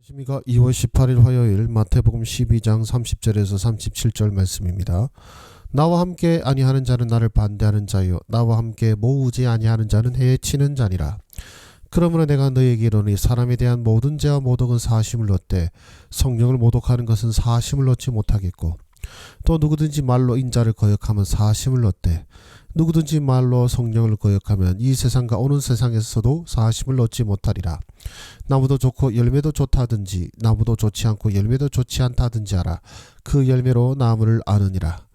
안녕하십니까. 2월 18일 화요일 마태복음 12장 30절에서 37절 말씀입니다. 나와 함께 아니하는 자는 나를 반대하는 자요 나와 함께 모으지 아니하는 자는 해치는 자니라. 그러므로 내가 너희에게 이르노니 사람에 대한 모든 죄와 모독은 사심을 얻되 성령을 모독하는 것은 사심을 얻지 못하겠고, 또 누구든지 말로 인자를 거역하면 사심을 얻되 누구든지 말로 성령을 거역하면 이 세상과 오는 세상에서도 사심을 얻지 못하리라. 나무도 좋고 열매도 좋다든지 나무도 좋지 않고 열매도 좋지 않다든지 하라. 그 열매로 나무를 아느니라.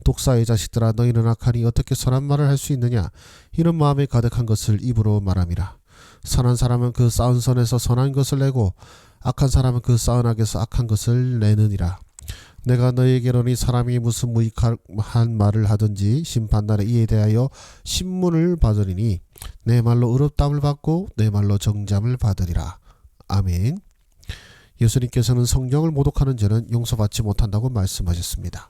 독사의 자식들아, 너희는 악하니 어떻게 선한 말을 할 수 있느냐. 이런 마음에 가득한 것을 입으로 말함이라. 선한 사람은 그 쌓은 선에서 선한 것을 내고 악한 사람은 그 쌓은 악에서 악한 것을 내느니라. 내가 너희에게 이르노니 사람이 무슨 무익한 말을 하든지 심판날에 이에 대하여 신문을 받으리니 내 말로 의롭다함을 받고 내 말로 정죄함을 받으리라. 아멘. 예수님께서는 성령을 모독하는 죄는 용서받지 못한다고 말씀하셨습니다.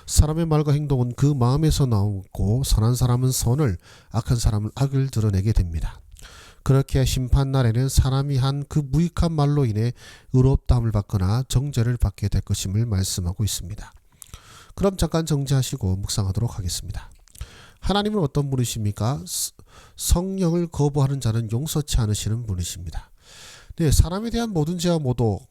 사람의 말과 행동은 그 마음에서 나오고 선한 사람은 선을, 악한 사람은 악을 드러내게 됩니다. 그렇게 심판날에는 사람이 한 그 무익한 말로 인해 의롭다함을 받거나 정죄를 받게 될 것임을 말씀하고 있습니다. 그럼 잠깐 정지하시고 묵상하도록 하겠습니다. 하나님은 어떤 분이십니까? 성령을 거부하는 자는 용서치 않으시는 분이십니다. 네, 사람에 대한 모든 죄와 모독,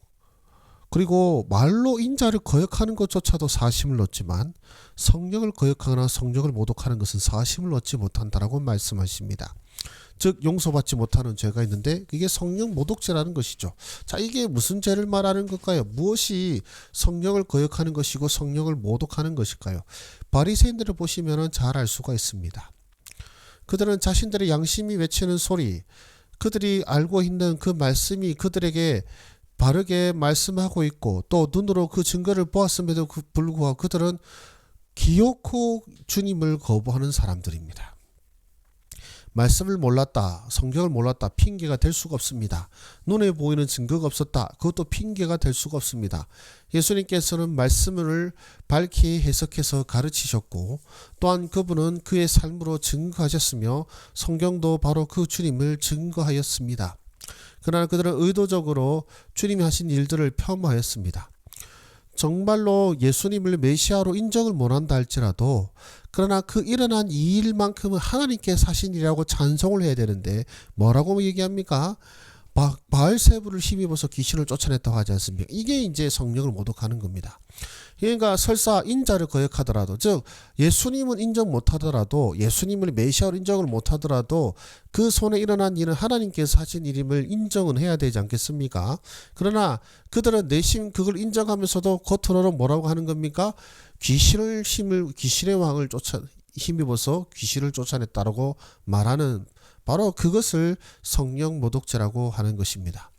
그리고 말로 인자를 거역하는 것조차도 사심을 얻지만 성령을 거역하거나 성령을 모독하는 것은 사심을 얻지 못한다라고 말씀하십니다. 즉 용서받지 못하는 죄가 있는데 그게 성령 모독죄라는 것이죠. 자, 이게 무슨 죄를 말하는 걸까요? 무엇이 성령을 거역하는 것이고 성령을 모독하는 것일까요? 바리새인들을 보시면 잘 알 수가 있습니다. 그들은 자신들의 양심이 외치는 소리, 그들이 알고 있는 그 말씀이 그들에게 바르게 말씀하고 있고 또 눈으로 그 증거를 보았음에도 불구하고 그들은 기어코 주님을 거부하는 사람들입니다. 말씀을 몰랐다, 성경을 몰랐다, 핑계가 될 수가 없습니다. 눈에 보이는 증거가 없었다, 그것도 핑계가 될 수가 없습니다. 예수님께서는 말씀을 밝히 해석해서 가르치셨고 또한 그분은 그의 삶으로 증거하셨으며 성경도 바로 그 주님을 증거하였습니다. 그러나 그들은 의도적으로 주님이 하신 일들을 폄하하였습니다. 정말로 예수님을 메시아로 인정을 못한다 할지라도 그러나 그 일어난 이 일만큼은 하나님께서 하신 일이라고 찬송을 해야 되는데 뭐라고 얘기합니까? 바알세부를 힘입어서 귀신을 쫓아냈다고 하지 않습니까? 이게 이제 성령을 모독하는 겁니다. 그러니까 설사 인자를 거역하더라도, 즉 예수님은 인정 못하더라도, 예수님을 메시아로 인정을 못하더라도 그 손에 일어난 일은 하나님께서 하신 일임을 인정은 해야 되지 않겠습니까? 그러나 그들은 내심 그걸 인정하면서도 겉으로는 뭐라고 하는 겁니까? 귀신의 왕을 힘입어서 귀신을 쫓아냈다라고 말하는, 바로 그것을 성령 모독죄라고 하는 것입니다.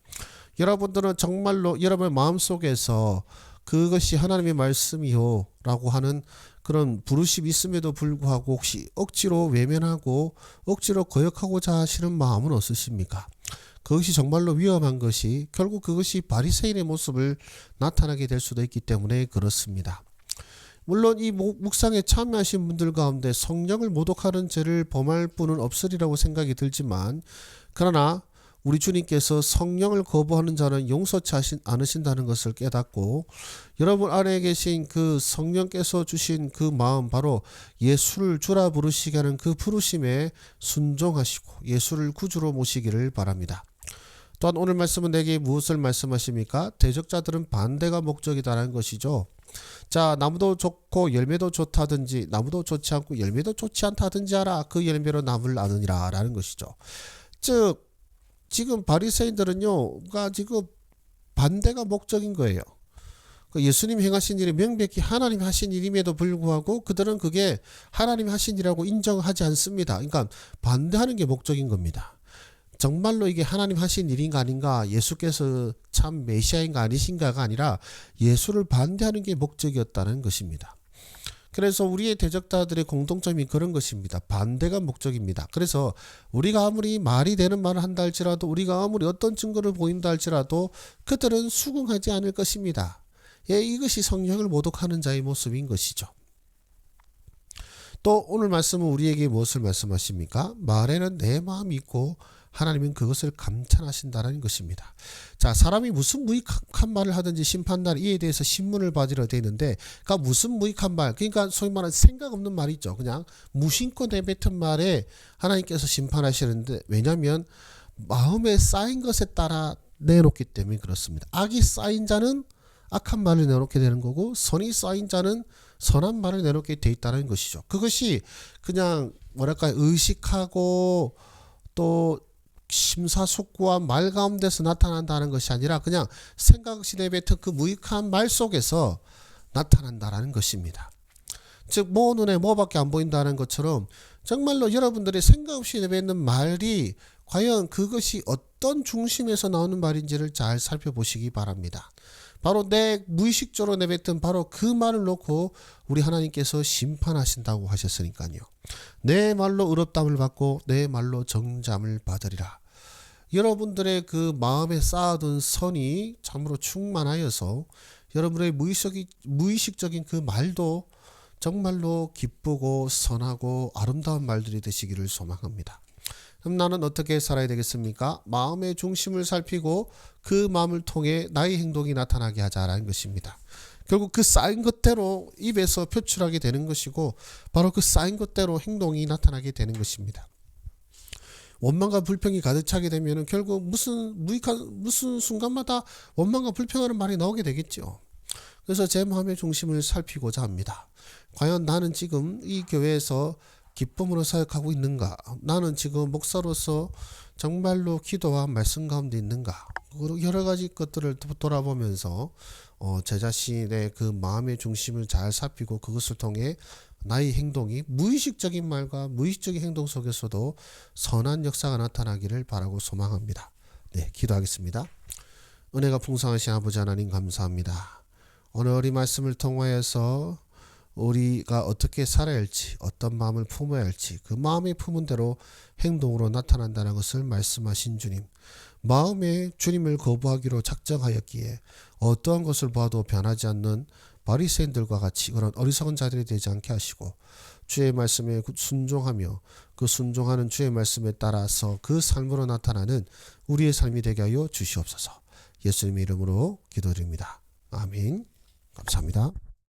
여러분들은 정말로 여러분의 마음속에서 그것이 하나님의 말씀이요 라고 하는 그런 부르심이 있음에도 불구하고 혹시 억지로 외면하고 억지로 거역하고자 하시는 마음은 없으십니까? 그것이 정말로 위험한 것이 결국 그것이 바리새인의 모습을 나타나게 될 수도 있기 때문에 그렇습니다. 물론 이 묵상에 참여하신 분들 가운데 성령을 모독하는 죄를 범할 분은 없으리라고 생각이 들지만, 그러나 우리 주님께서 성령을 거부하는 자는 용서치 않으신다는 것을 깨닫고 여러분 안에 계신 그 성령께서 주신 그 마음, 바로 예수를 주라 부르시게 하는 그 부르심에 순종하시고 예수를 구주로 모시기를 바랍니다. 또한 오늘 말씀은 내게 무엇을 말씀하십니까? 대적자들은 반대가 목적이다라는 것이죠. 자, 나무도 좋고 열매도 좋다든지 나무도 좋지 않고 열매도 좋지 않다든지 하라. 그 열매로 나무를 아느니라 라는 것이죠. 즉 지금 바리새인들은요, 지금 반대가 목적인 거예요. 예수님이 행하신 일이 명백히 하나님이 하신 일임에도 불구하고 그들은 그게 하나님이 하신 일이라고 인정하지 않습니다. 그러니까 반대하는 게 목적인 겁니다. 정말로 이게 하나님 하신 일인가 아닌가, 예수께서 참 메시아인가 아니신가가 아니라 예수를 반대하는 게 목적이었다는 것입니다. 그래서 우리의 대적자들의 공통점이 그런 것입니다. 반대가 목적입니다. 그래서 우리가 아무리 말이 되는 말을 한다 할지라도, 우리가 아무리 어떤 증거를 보인다 할지라도 그들은 수긍하지 않을 것입니다. 예, 이것이 성령을 모독하는 자의 모습인 것이죠. 또 오늘 말씀은 우리에게 무엇을 말씀하십니까? 말에는 내 마음이 있고 하나님은 그것을 감찰하신다는 것입니다. 자, 사람이 무슨 무익한 말을 하든지 심판날 이에 대해서 신문을 받으려 되어 있는데, 그러니까 무슨 무익한 말, 그러니까 소위 말하는 생각 없는 말이죠. 그냥 무심코 내뱉은 말에 하나님께서 심판하시는데, 왜냐하면 마음에 쌓인 것에 따라 내놓기 때문에 그렇습니다. 악이 쌓인 자는 악한 말을 내놓게 되는 거고, 선이 쌓인 자는 선한 말을 내놓게 돼 있다는 것이죠. 그것이 그냥 뭐랄까 의식하고 또 심사숙고한 말 가운데서 나타난다는 것이 아니라 그냥 생각 없이 내뱉은 그 무익한 말 속에서 나타난다는 것입니다. 즉, 뭐 눈에 뭐밖에 안 보인다는 것처럼 정말로 여러분들이 생각 없이 내뱉는 말이 과연 그것이 어떤 중심에서 나오는 말인지를 잘 살펴보시기 바랍니다. 바로 내 무의식적으로 내뱉은 바로 그 말을 놓고 우리 하나님께서 심판하신다고 하셨으니까요. 내 말로 의롭다함을 받고 내 말로 정잠을 받으리라. 여러분들의 그 마음에 쌓아둔 선이 참으로 충만하여서 여러분의 무의식적인 그 말도 정말로 기쁘고 선하고 아름다운 말들이 되시기를 소망합니다. 그럼 나는 어떻게 살아야 되겠습니까? 마음의 중심을 살피고 그 마음을 통해 나의 행동이 나타나게 하자라는 것입니다. 결국 그 쌓인 것대로 입에서 표출하게 되는 것이고, 바로 그 쌓인 것대로 행동이 나타나게 되는 것입니다. 원망과 불평이 가득 차게 되면 결국 무슨 순간마다 원망과 불평하는 말이 나오게 되겠죠. 그래서 제 마음의 중심을 살피고자 합니다. 과연 나는 지금 이 교회에서 기쁨으로 사역하고 있는가? 나는 지금 목사로서 정말로 기도와 말씀 가운데 있는가? 여러 가지 것들을 돌아보면서 제 자신의 그 마음의 중심을 잘 살피고 그것을 통해 나의 행동이 무의식적인 말과 무의식적인 행동 속에서도 선한 역사가 나타나기를 바라고 소망합니다. 네, 기도하겠습니다. 은혜가 풍성하신 아버지 하나님 감사합니다. 오늘 이 말씀을 통하여서 우리가 어떻게 살아야 할지, 어떤 마음을 품어야 할지, 그 마음이 품은 대로 행동으로 나타난다는 것을 말씀하신 주님, 마음에 주님을 거부하기로 작정하였기에 어떠한 것을 봐도 변하지 않는 바리새인들과 같이 그런 어리석은 자들이 되지 않게 하시고, 주의 말씀에 순종하며 그 순종하는 주의 말씀에 따라서 그 삶으로 나타나는 우리의 삶이 되게 하여 주시옵소서. 예수님의 이름으로 기도드립니다. 아멘. 감사합니다.